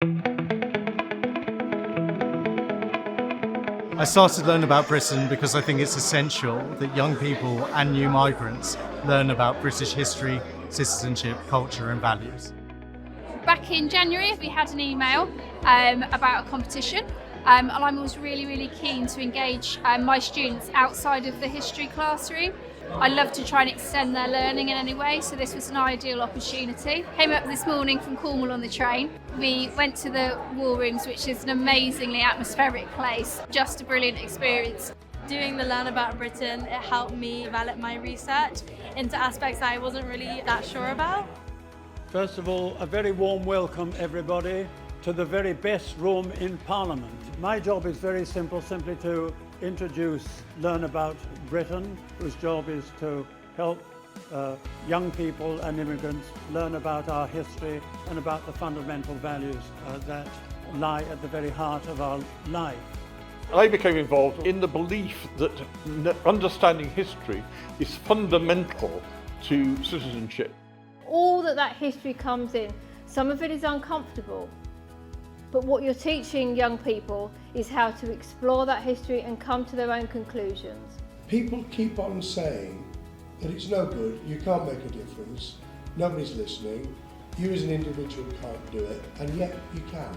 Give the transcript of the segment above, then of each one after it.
I started to learn about Britain because I think it's essential that young people and new migrants learn about British history, citizenship, culture and values. Back in January, we had an email about a competition, and I was really keen to engage my students outside of the history classroom. I love to try and extend their learning in any way, so this was an ideal opportunity. Came up this morning from Cornwall on the train. We went to the war rooms, which is an amazingly atmospheric place. Just a brilliant experience. Doing the Learn About Britain, it helped me develop my research into aspects that I wasn't really that sure about. First of all, a very warm welcome, everybody, to the very best room in Parliament. My job is very simple, simply to introduce Learn About Britain, whose job is to help young people and immigrants learn about our history and about the fundamental values that lie at the very heart of our life. I became involved in the belief that understanding history is fundamental to citizenship. All that history comes in, some of it is uncomfortable, but what you're teaching young people is how to explore that history and come to their own conclusions. People keep on saying that it's no good, you can't make a difference, nobody's listening, you as an individual can't do it, and yet you can.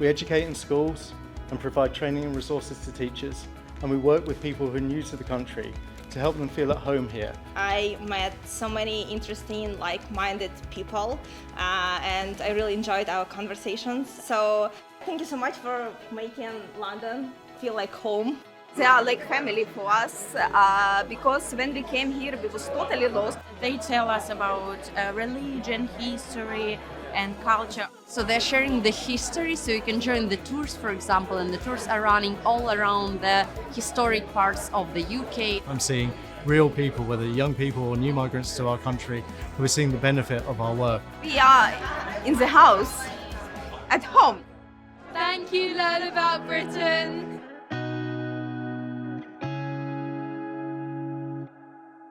We educate in schools and provide training and resources to teachers, and we work with people who are new to the country to help them feel at home here. I met so many interesting, like-minded people, and I really enjoyed our conversations. So thank you so much for making London feel like home. They are like family for us because when we came here we was totally lost. They tell us about religion, history and culture. So they're sharing the history, so you can join the tours, for example, and the tours are running all around the historic parts of the UK. I'm seeing real people, whether young people or new migrants to our country, who are seeing the benefit of our work. We are in the house, at home. Thank you, Learn About Britain.